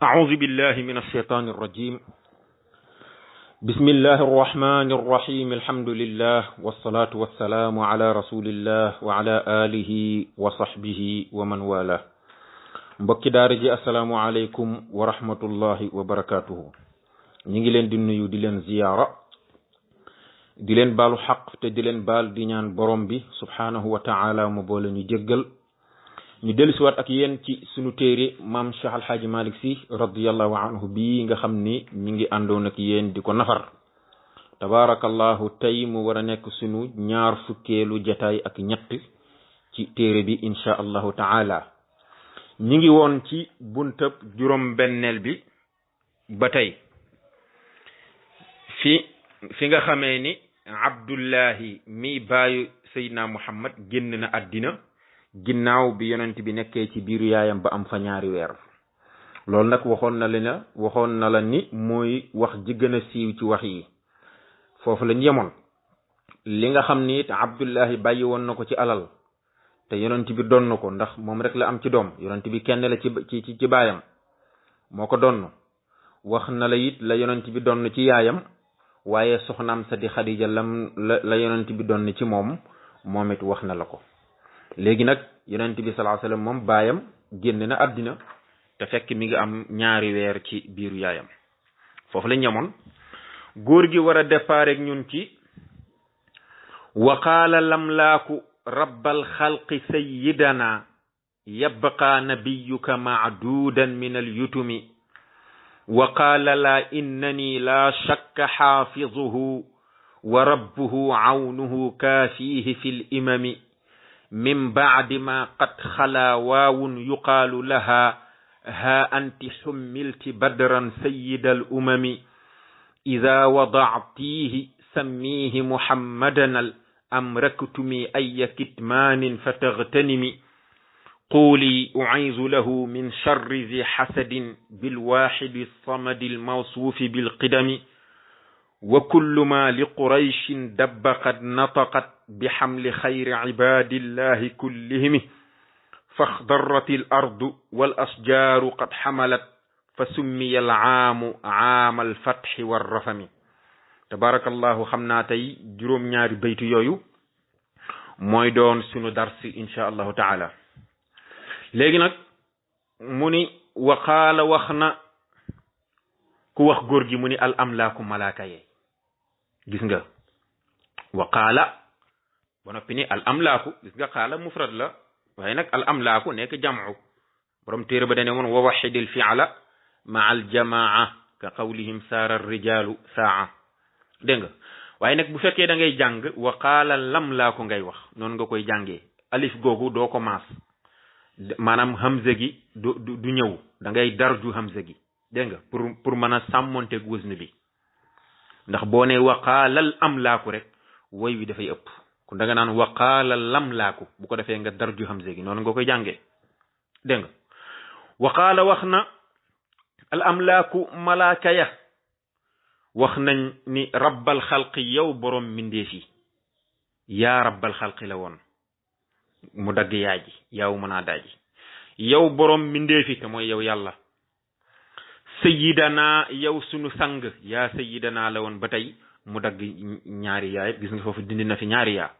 أعوذ بالله من الشيطان الرجيم بسم الله الرحمن الرحيم الحمد لله والصلاة والسلام على رسول الله وعلى آله وصحبه ومن والاه mbokki daara ji assalaamu aleykum wa rahmatullahi wa barakatuhu ñi ngi leen di nuyu di leen ziyaara di leen baalu xaq te di leen baal di ñaan borom bi subhanahu wa ta'ala mu boole ñu jéggal ñu dellusiwaat ak yéen ci sunu téere maam Cheikh Alhaaji Malick Sy radiyallahu anhu bii nga xam ni ñi ngi àndoon ak yéen di ko nafar tabarakallahu tey mu war a nekk sunu ñaar fukkeelu jataay ak ñett ci téere bi insha allahu ta'ala ñi ngi woon ci buntab juróom benneel bi ba tey fi nga xamee ni Abdullahi mi baayu Seydina Muhammad génn na àddina ginnaaw bi yonent bi nekkee ci biiru yaayam ba am fa ñaari weer loolu nag waxoon na la ni mooy wax ji gën a siiw ci wax yi foofu lañ yemoon li nga xam ni it Abdullahi bàyyi woon na ko ci alal te yonent bi donn ko ndax moom rek la am ci doom yonent bi kenn la ci baayam moo ko donn wax na la it la yonent bi donn ci yaayam waaye soxnaam sa di Xadija la yonent bi donn ci moom it wax na la ko léegi nag yonent bi sallallahu alayhi wasallam moom baayam génn na àddina te fekk mi ngi am ñaari weer ci biiru yaayam foofu la ñamoon góor gi war a départ ak ñun ci wa qaala lamlaaku rabbal xalqi sayyidana yabqa nabiyuka maadudan min alyutumi wa qaala la innani la shakka xaafizuhu wa rabbuhu awnuhu kaafihi fi limami min baadi ma qad xala waawun yuqaalu laha ha anti xummilti badran sayyida al umami ida wadactiihi sammiihi muhammadan al amraktumi aya kitmaanin fatagtanimi quuli uciizu lahu min charri zi xasadin bilwaxidi samadi almawsuufi bilqidami wa kullu ma li qurayshin dabba qad nataqat bixamli xayri cibaadillahi kullihimi faxdarrat al ardu wal asjaaru qad xamalat fa summiya al caamu caama alfatxi warrafami tabarakallahu xam naa tey juróom-ñaari baytu yooyu mooy doon sunu darsi insha allahu taala léegi nag mu ni waqaala wax na ku wax góor gi mu ni al amlaaku malaaka yee gis nga waqaala ba noppi ni al amlaaku gis nga xaala mufrad la waaye nag al amlaaku nekk jam'u borom téere ba dane woon wa waxidil fi'la ma al jamaa ka qawlihim saara ar-rijaalu saa dégg nga waaye nag bu fekkee da ngay jàng wa qaala lamlaaku ngay wax noonu nga koy jàngee alif googu doo ko maas maanaam hamza gi du ñëw da ngay darju hamza gi dégg nga pour mën a sàmmonteeg wësn bi ndax boo ne wa qaala al amlaaku rek woy wi dafay ëpp kon da nga naan wa qaala lamlaaku bu ko defee nga darju hamza gi noonu nga koy jàngee dégg nga wa qaala wax na al amlaaku malaaka ya wax nañ ni rabbal xalqi yow borom mbindeef yi yaa rabbal xalqi la woon mu dagg yaa ji yaaw mën a daaji yow borom mbindeef yi te mooy yow yàlla sayyidana yow sunu sang yaa sayyidana la woon ba tey mu dagg ñaari yaa gis nga foofu dindi na fi ñaari yaa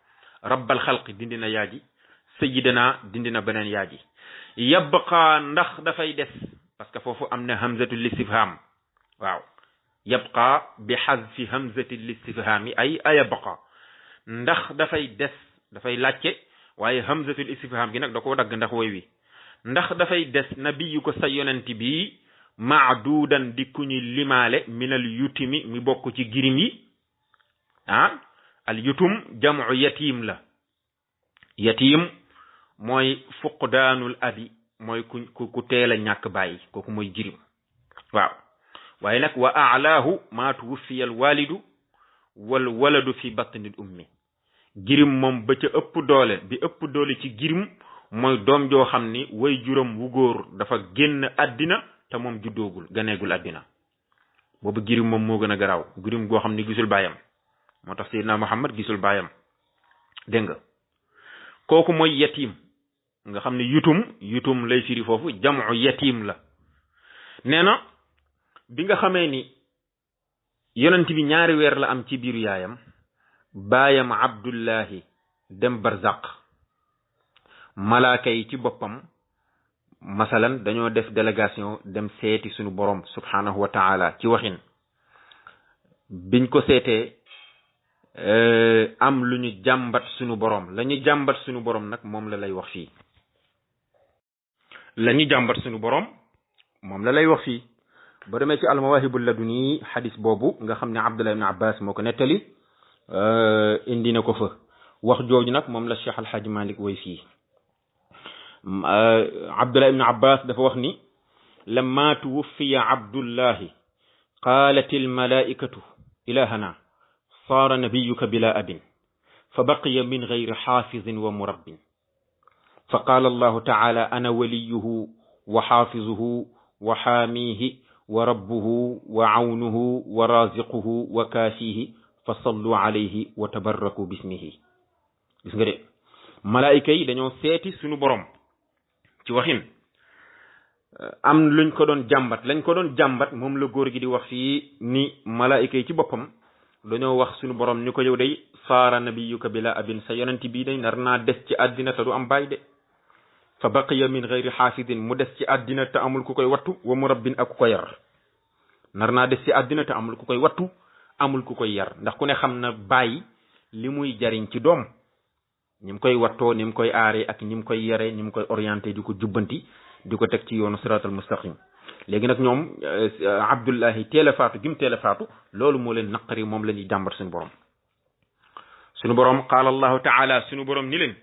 rabbal xalqi dindi na yaa ji sayyidana dindi na beneen yaa ji yabqa ndax dafay des parce que foofu am na hamzatul istifham waaw yabqa bi hazfi hamzatil istifhami ay ayabqa ndax dafay des dafay làcce waaye hamzatul istifham gi nag da koo dagg ndax woy wi ndax dafay des nabiyu ko sa yonent bi maadudan di ku ñu limaale minal yutimi mi bokk ci girim yi al yutum jamu yatim la yatim mooy fuqdaanul abi mooy ku teel a ñàkk bàyyi kooku mooy jirim waaw waaye nag wa a'laahu ma tuwuffiya al walidu wal waladu fi batnil ummi girim moom ba ca ëpp doole ci girim mooy doom joo xam ni way juróom wu góor dafa génn àddina te moom juddoogul ganeegul àddina boobu girim moom moo gën a garaaw girim goo xam ni gisul baayam moo tax Seydina Muhammad gisul baayam dégg nga kooku mooy yatim nga xam ne yutum lay firi foofu jamu yatim la nee na bi nga xamee ni yonent bi ñaari weer la am ci biiru yaayam baayam Abdullahi dem barzaq malaaka yi ci boppam masalan dañoo def délégation dem seeti suñu borom subhanahu wa taala ci waxin biñ ko seetee am lu ñu jàmbat suñu borom la ñu jàmbat suñu borom nag moom la lay wax fii la ñu jàmbat suñu borom moom la lay wax fii ba demee ci almawahibul laduni xadis boobu nga xam ne Abdullah ibn Abbas moo ko nettali indi na ko fa wax jooju nag moom la Cheikh Alhaaj Malik way fii Abdullah ibn Abbas dafa wax ni lamma tuwuffiya Abdullahi qaalat almalaikatu ilahana saara nabiyuka bila abin fa baqiya min gayri xaafizin wa murabbin fa qaala allahu taala ana waliyuhu wa xaafizuhu wa xaamihi wa rabbuhu wa awnuhu wa raziquhu wa kaafihi fa sallu alayhi wa tabarraku bismihi gis nga de malaayika yi dañoo seeti suñu borom ci waxin am luñ ko doon jàmbat lañ ko doon jàmbat moom la góor gi di wax fii ni malaayika yi ci boppam dañoo wax suñu borom ni ko yow day saara nabiyuka bila abin sa yonent bii day nar naa des ci àddina te du am baay de fa baqiya min gayri xaafidin mu des ci àddina te amul ku koy wattu wa murabbin ak ku ko yar nar naa des ci àddina te amul ku koy wattu amul ku koy yar ndax ku ne xam na bàyyi li muy jariñ ci doom ni mu koy wattoo ni mu koy aaree ak ni mu koy yaree ni mu koy orienté di ko jubbanti di ko teg ci yoonu siratal mustaqim léegi nag ñoom Abdullahi teel a faatu gim teel a faatu loolu moo leen naqari moom la ñuy jàmbat suñu borom suñu borom qaala allahu taala suñu borom ni leen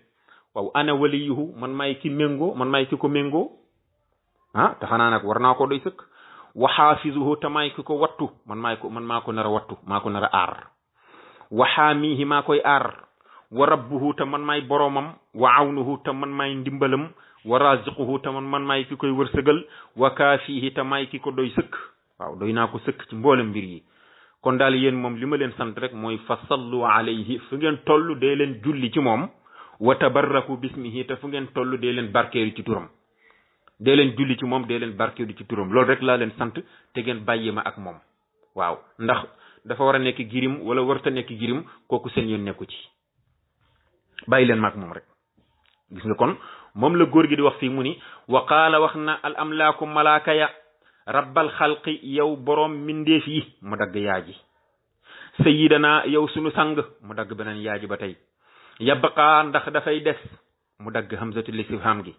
waaw ana waliyuhu man maay ki méngoo man maay ki ko méngoo te xanaa nag war naa ko doy sëkk wa xaafizuhu te maay ki ko wattu man maa ko nar a wattu maa ko nar a aar wa xaamihi maa koy aar wa rabbuhu te man maay boromam wa awnuhu te man maay ndimbalam wa raziquhu te man maay ki koy wërsëgal wa kaafihi te maay ki ko doy sëkk waaw doy naa ko sëkk ci mboolem mbir yi kon daal yéen moom li ma leen sant rek mooy fa sallu alayhi fu ngeen toll dee leen julli ci moom wa tabarraku bismihi te fu ngeen toll dee leen barkeelu ci turam dee leen julli ci moom dee leen barkeelu ci turam loolu rek laa leen sant te ngeen bàyyi ma ak moom waaw ndax dafa war a nekk girim wala warta nekk girim kooku seen yoon nekku ci bàyyi leen ma ak moom rek gis nga kon moom la góor gi di wax fii mu ni wa qaala wax na al amlaaku malaaka ya rabbal xalqi yow boroom mindeef yi mu dagg yaaji sayidana yow sunu sang mu dagg beneen yaaji ba tey yabqaa ndax dafay des mu dagg hamzatul istifham gi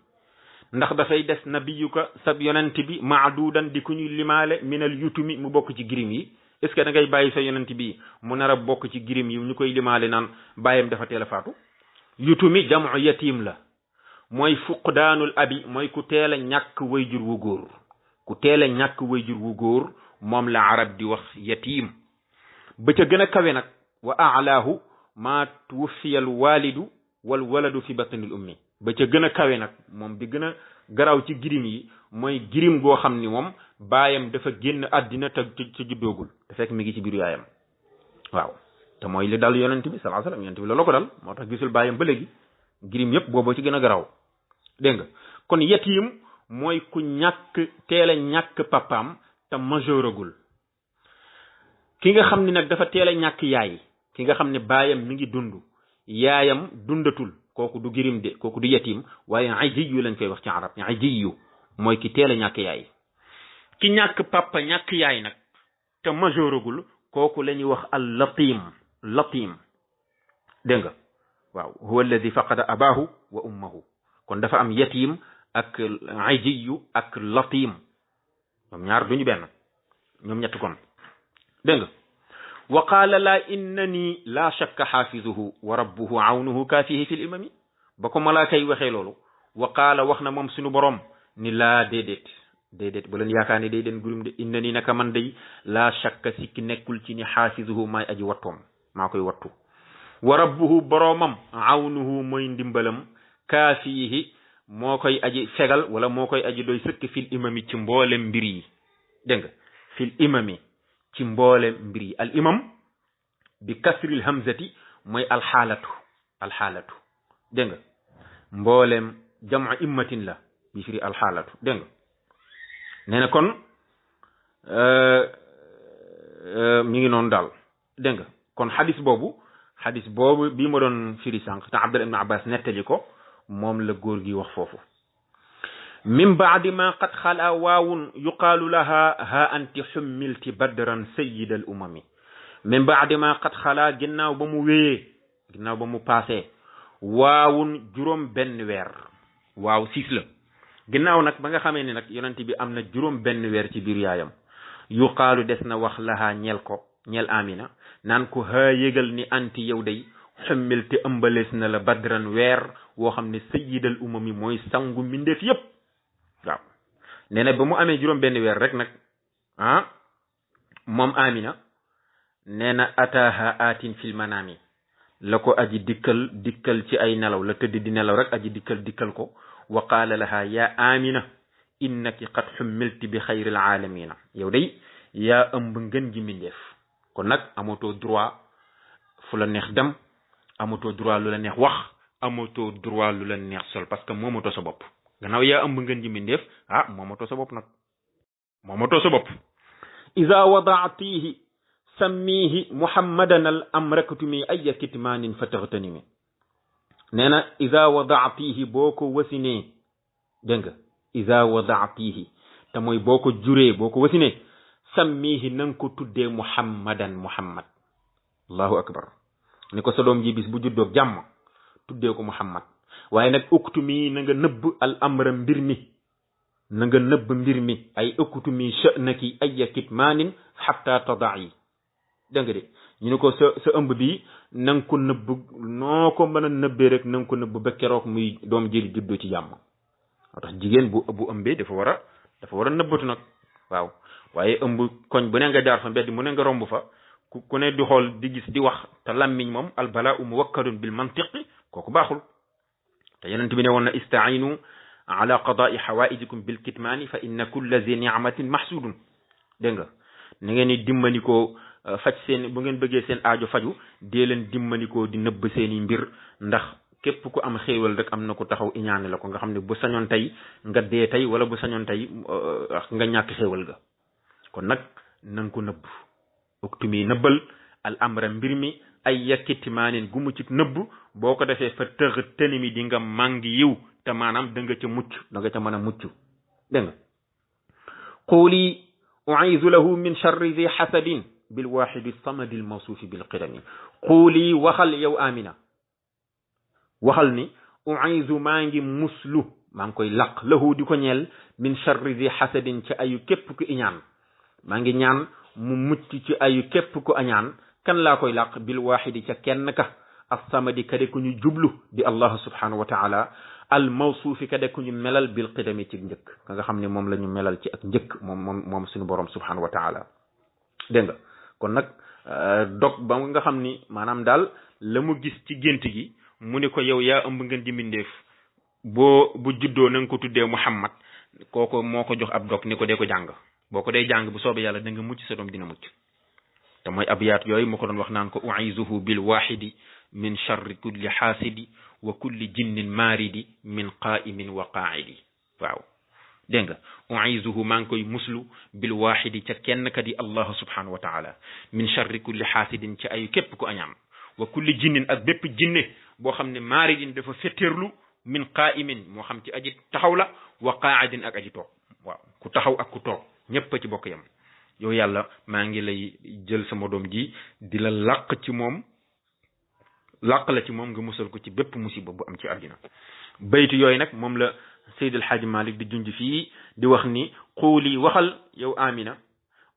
ndax dafay des nabiyuka sab yonent bi maadudan di ku ñu limaale minal yutumi mu bokk ci girim yi est ce que da ngay bàyyi sa yonent bi mu nar a bokk ci girim yi ñu koy limaale naan bàyyam dafa teel a faatu yutumi jamu yatim la mooy fuqdaanul abi mooy ku teel a ñàkk wayjur wu góor ku teel a ñàkk wayjur wu góor moom la arab di wax yatim ba ca gën a kawe nag wa aalaahu ma tuwfiyal walidu wal waladu fi batnil ummi ba ca gën a kawe nag moom bi gën a garaaw ci girim yi mooy girim goo xam ni moom baayam dafa génn àddina te juddoogul te fekk mi ngi ci biiru yaayam waaw te mooy li dal yonent bi sallallahu alayhi wasallam yonent bi loolu ko dal moo tax gisul baayam ba léegi girim yépp booboo ci gën a garaaw dégg nga kon yatim mooy ku ñàkk teel a ñàkk papaam te majeuragul ki nga xam ni nag dafa teel a ñàkk yaay ki nga xam ne baayam mi ngi dund yaayam dundatul kooku du girim de kooku du yatim waaye ajiyu lañ koy wax ci arab ajiyu mooy ki teel a ñàkk yaay ki ñàkk papa ñàkk yaay nag te majeuragul kooku la ñuy wax al latim dégg nga waaw huwa alladi faqada abahu wa ummahu kon dafa am yatim ak ajiyu ak latim ñoom ñaar duñu benn ñoom ñett kon dégg nga wa qaala laa innani laa shakka xaafizuhu wa rabbuhu awnuhu kaafihi fi l imami ba ko malaaka yi waxee loolu wa qaala wax na moom suñu borom ni laa déedéet bu leen yaakaar ne day den gurum de innani naka man day laa shakka sikki nekkul ci ni xaafizuhu maay aji wattoom maa koy wattu wa rabbuhu boromam awnuhu mooy ndimbalam kaafihi moo koy aji fegal wala moo koy aji doy sëkk fil imami ci mboolem mbir yi dégg nga fil imami ci mboolem mbir yi al imam bi kasril hamzati mooy alxaalatu dégg nga mboolem jamu immatin la bi firi alxaalatu dégg nga nee na kon mi ngi noonu daal dégg nga kon xadis boobu bii ma doon firi sànq te Abdullah ibn Abbas nettali ko moom la góor gi wax foofu min baadi ma qad xala waawun yuqaalu laha ha anti xummilti badran sayid al umami min baadi ma qad xala ginnaaw ba mu wéyee ginnaaw ba mu paasee waawun juróom benn weer waaw 6 la ginnaaw nag ba nga xamee ne nag yonent bi am na juróom benn weer ci biir yaayam yuqaalu des na wax lahaa ñeel Amina naan ko haa yëgal ni anti yow day xummil te ëmbalees na la badran weer woo xam ne sayyidal umami mooy sangu mbindeef yépp waaw nee na ba mu amee juróom benn weer rek nag moom Amina nee na ataaha aatin fil manaami la ko aji dikkal ci ay nelaw la tëdd di nelaw rek aji dikkal ko wa qaala laha ya Amina innaki qad xummilti bi xayril aalamina yow day yaa ëmb ngën ji mbindeef kon nag amatoo droit fu la neex dem amatoo droit lu la neex wax amatoo droit lu la neex sol parce que moomatoo sa bopp gannaaw yaa ëmb ngën ji mbindeef moomatoo sa bopp nag moomatoo sa bopp iza wadaatihi sammihi muhammadan al amraktumi ayya kitmanin fataxtanimi nee na iza wadaatihi boo ko wasinee dégg nga iza wadaatihi te mooy boo ko juree boo ko wasinee sammihi na nga ko tuddee muhammadan muhammad allahu akbar ni ko sa doom ji bis bu juddoog jàmm tuddee ko muhammad waaye nag uktumi na nga nëbb al amra mbir mi na nga nëbb mbir mi ay uktumi sha'naki ayya kitmanin hatta tada'i dégg nga de ñu ne ko sa ëmb bi na nga ko nëbb noo ko mën a nëbbee rek na nga ko nëbb ba keroog muy doom ji juddoo ci jàmm moo tax jigéen bu ëmbee dafa war a nëbbatu nag waaw waaye ëmb koñ bu ne nga jaar fa mbedd mu ne nga romb fa ku ne di xool di gis di wax te lammiñ moom albalaa'u muwakkalun bil mantiqi kooku baaxul te yonent bi ne woon na ista'iinu ala qadaa'i hawaa'ijikum bil kitmaani fa inna kulla zi ni'matin mahsudun dégg nga ni ngeen di dimbanikoo faj seen bu ngeen bëggee seen aajo faju dee leen dimbanikoo di nëbb seeni mbir ndax képp ku am xéewal rek am na ko taxaw iñaane la ko nga xam ne bu sañoon tey nga dee tey wala bu sañoon tey nga ñàkk xéewal ga kon nag nanga ko nëbb uktumi nëbbal al amra mbir mi ay yakkitmaanin gu mu ci nëbb boo ko defee fa tëx tëni mi di nga màngi yiw te maanaam da nga ca mucc da nga ca mën a mucc dégg nga quuli u'iizu lahu min charri zi xasadin bil waxidi samadi al mawsuufi bil qidami quuli waxal yow Amina waxal ni u'iizu maa ngi muslu maa ngi koy laq lahu di ko ñeel min charri zi xasadin ci ayu képp ku iñaan maa ngi ñaan mu mucc ci ayu képp ku añaan kan laa koy laq bil waxidi ca kenn ka as-samadi kade ku ñu jublu di allah subhanahu wa taala al mawsuufi kade ku ñu melal bil qidami ci njëkk ka nga xam ne moom la ñu melal ci ak njëkk moom suñu borom subhanahu wa taala dégg nga kon nag dog ba nga xam ni maanaam daal la mu gis ci gént gi mu ne ko yow yaa ëmb ngeen di mbindeef bu juddoo na nga ko tuddee Muhammad kooku moo ko jox ab dog ni ko dee ko jàng boo ko dee jàng bu soobee yàlla da nga mucc sa doom dina mucc te mooy abiyaat yooyu mu ko doon wax naan ko u'izuhu bil wahidi min charri kulli xaasidi wa kulli jinnin maaridi min qaa'imin wa qaa'idi waaw dégg nga u'izuhu maa ngi koy muslu bil wahidi ca kenn ka di allah subhanahu wa taala min charri kulli xaasidin ci ayu képp ku añaan wa kulli jinnin ak bépp jinne boo xam ne maaridin dafa fetteerlu min qaa'imin moo xam ci aji taxaw la wa qaa'idin ak aji toog waaw ku taxaw ak ku toog ñëpp a ci bokk yam yow yàlla maa ngi lay jël sama doom ji di la làq ci moom làq la ci moom nga musal ko ci bépp musiba bu am ci àddina baytu yooyu nag moom la Seydil Hadji Malick di junj fii di wax ni xuuli waxal yow Amina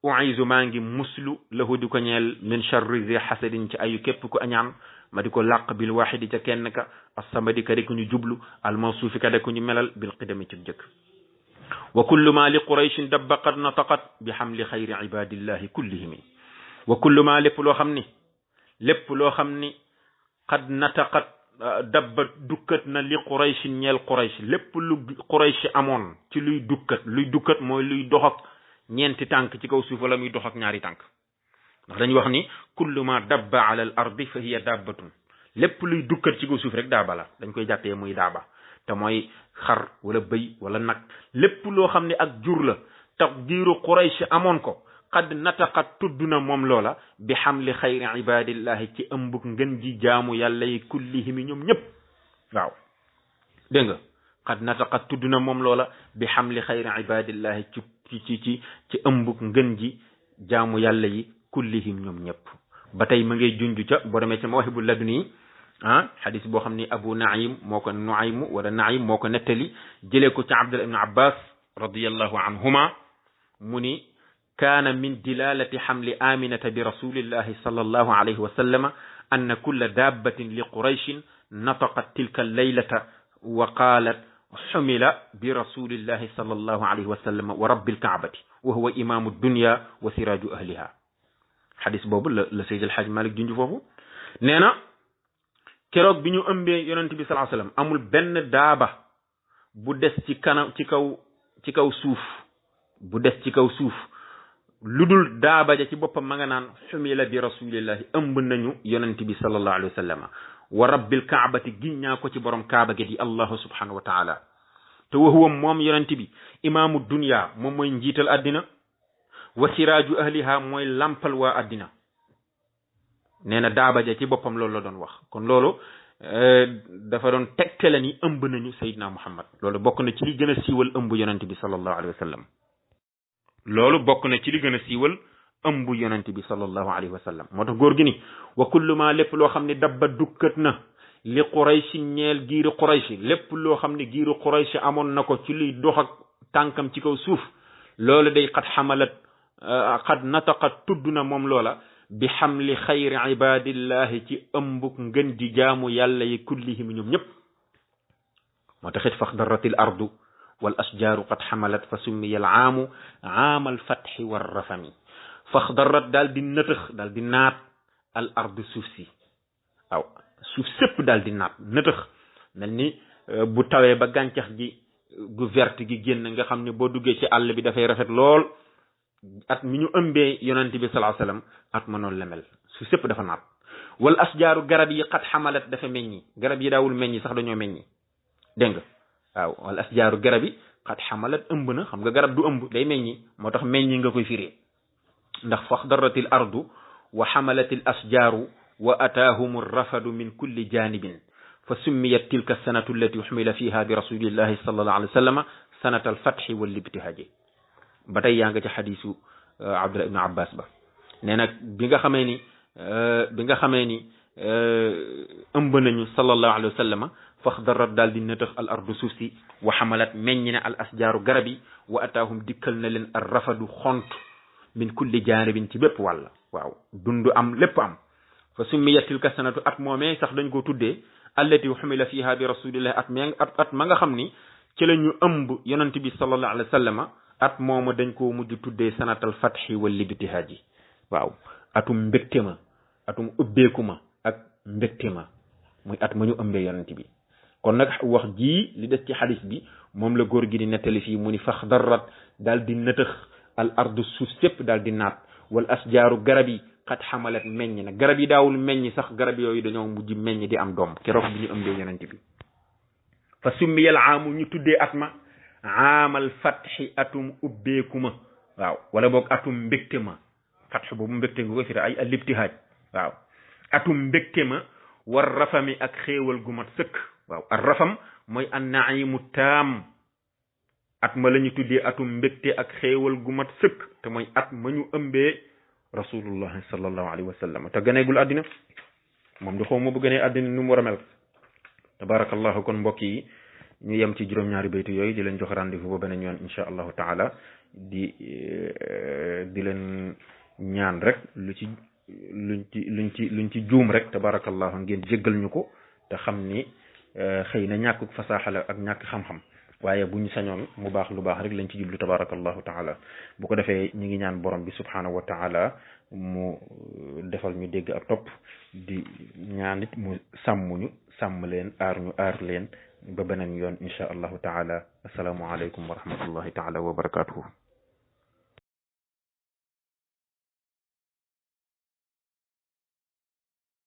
u'izu maa ngi muslu lahu di ko ñeel min charri zi hasadin ci ayu képp ku añaan ma di ko làq bil waxidi ca kenn ka as-samadi ka de ku ñu jublu al mawsuufi ka de ku ñu melal bil qidami ci jëkk wa kullu ma li qurayshin dabba qad nataqat bi hamli xayri ibadillahi kullihimi wa kullu ma lépp loo xam ni qad nataqat dabba dukkat na li qurayshin ñeel quraysh lépp lu quraysh amoon ci luy dukkat mooy luy dox ak ñeenti tànk ci kaw suuf wala muy dox ak ñaari tànk ndax dañuy wax ni kullu ma dabba ala al ardi fa hiya dabbatun lépp luy dukkat ci kaw suuf rek daaba la dañ koy jàppee muy daaba te mooy xar wala bëy wala nag lépp loo xam ne ak jur la tax giiru quraysh amoon ko qad nataqat tudd na moom loola bi xamli xayri ibadillahi ci ëmbug ngën ji jaamu yàlla yi kullihimi ñoom ñëpp waaw dégg nga qad nataqat tudd na moom loola bi xamli xayri ibadillahi ci ëmbug ngën ji jaamu yàlla yi kullihim ñoom ñëpp ba tey ma ngay junj ca boo demee ca mawahibul laduni xadis boo xam ni abu naim moo ko nuaymu wala naim moo ko nettali jëlee ko ca abdullah ibn abbas radiyallahu anhuma mu ni kaana min dilalati xamli aminata bi rasulillahi sallallahu alayhi wa sallama anna kulla dabbatin li qurayshin nataqat tilka allaylata wa qaalat xumila bi rasulillahi sallallahu alayhi wa sallama wa rabbil kaabati wa huwa imaamu dunya wa siraaju ahliha xadis boobu la Seydi El Hadji Malick junj foofu nee na keroog bi ñu ëmbee yonent bi sallallahu alayhi wa sallam amul benn daaba bu des ci kanam ci kaw suuf bu des ci kaw suuf lu dul daaba ja ci boppam ma nga naan xumila bi rasulillahi ëmb nañu yonent bi sallallahu alayhi wa sallam wa rabbil kaabati giññaa ko ci borom kaaba gi di allahu subhanahu wa taala te wa huwa moom yonent bi imaamu dunya moom mooy njiital addina wa siraaju ahliha mooy lampal waa addina nee na daaba ja ci boppam loolu la doon wax kon loolu dafa doon tegtale ni ëmb nañu Seydina Muhammad loolu bokk na ci li gën a siiwal ëmb yonent bi sallallahu alayhi wa sallam loolu bokk na ci li gën a siiwal ëmb yonent bi sallallahu alayhi wa sallam moo tax góor gi ni wa kullu ma lépp loo xam ne dabba dukkat na li quraysh ñeel giiru quraysh lépp loo xam ne giiru quraysh amoon na ko ci luy dox ak tànkam ci kaw suuf loolu day qad nataqat tudd na moom loola bi xamli xayri ibadillahi ci ëmbuk ngën di jaamu yàlla yi kullihim ñoom ñëpp moo taxit faxdaratil ardu wal asjaaru qad xamalat fa summiya al aamu aamal fatxi war rafami faxdarat daal di nëtëx daal di naat al ardu suuf si waaw suuf sépp daal di naat nëtëx mel ni bu tawee ba gàncax gi gu verte gi génn nga xam ne boo duggee ci àll bi dafay rafet lool at mi ñu ëmbee yonent bi sallallahu alayhi wasallam at ma noonu la mel suuf sépp dafa naat wal asjaaru garab yi qad xamalat dafa meññi garab yi daawul meññi sax dañoo meññi dégg nga waaw wal asjaaru garab yi qad xamalat ëmb na xam nga garab du ëmb day meññi moo tax meññi nga koy firee ndax faxdaratil ardu wa xamalatil asjaaru wa ataahum rafadu min kulli janibin fa summiyat tilka sanatu allati xumila fiha bi rasulillahi sallallahu alayhi wa sallam sanata alfatxi wal ibtihaji ba tey yaa nga ci xadisu abdullah ibnu abbas ba nee nag bi nga xamee ni ëmb nañu sallallahu alayhi wa sallam faxdarat daal di nëtëx al ardu suuf si wa xamalat meññ na al asjaaru garab yi wa ataahum dikkal na leen ar rafadu xont min kulli janibin ci bépp wàll waaw dund am lépp am fa summiyat tilka sanatu at moomee sax dañ ko tuddee allati xumila fiha bi rasulillahi at ma nga xam ni ci la ñu ëmb yonent bi sallallahu alayhi wa sallam at mooma dañ koo mujj tuddee sanatal fatxi wal libtihaaji waaw atum mbégte ma atum ubbeeku ma ak mbégte ma muy at ma ñu ëmbee yonent bi kon nag wax jii li des ci xadis bi moom la góor gi di nettali fii mu ni faxdarat daal di nëtëx al ardu suuf sépp daal di naat wal asjaaru garab yi xat xamalat meññ na garab yi daawul meññ sax garab yooyu dañoo mujj meññ di am doom keroog bi ñu ëmbee yonent bi fa summiyal aamu ñu tuddee at ma aamal fatxi atum ubbeeku ma waaw wala boog atum mbégte ma fatx boobu mbégte nga ko firi ay al ibtihaaj waaw atum mbégte ma war rafami ak xéewal gu mat sëkk waaw ar rafam mooy an naimu taam at ma la ñu tuddee atum mbégte ak xéewal gu mat sëkk te mooy at ma ñu ëmbee rasulullahi sallallahu alayhi wa sallam te gëneegul àddina moom di xaw ma bu gënee àddina nu mu war a mel tabarakallahu kon mbokk yi ñu yem ci juróom-ñaari baytu yooyu di leen jox rendez-vous ba beneen yoon insha allahu taala di leen ñaan rek luñ ci juum rek tabarakallahu ngeen jéggal ñu ko te xam ni xëy na ñàkkuk fasaaxa la ak ñàkk xam-xam waaye bu ñu sañoon mu baax lu baax rek lañ ci jublu tabarakallahu taala bu ko defee ñi ngi ñaan borom bi subhanahu wa taala mu defal ñu dégg ak topp di ñaan it mu sàmm leen aar leen ba beneen yoon insha allahu taala assalaamu aleykum wa rahmatullahi taala wa barakatuhu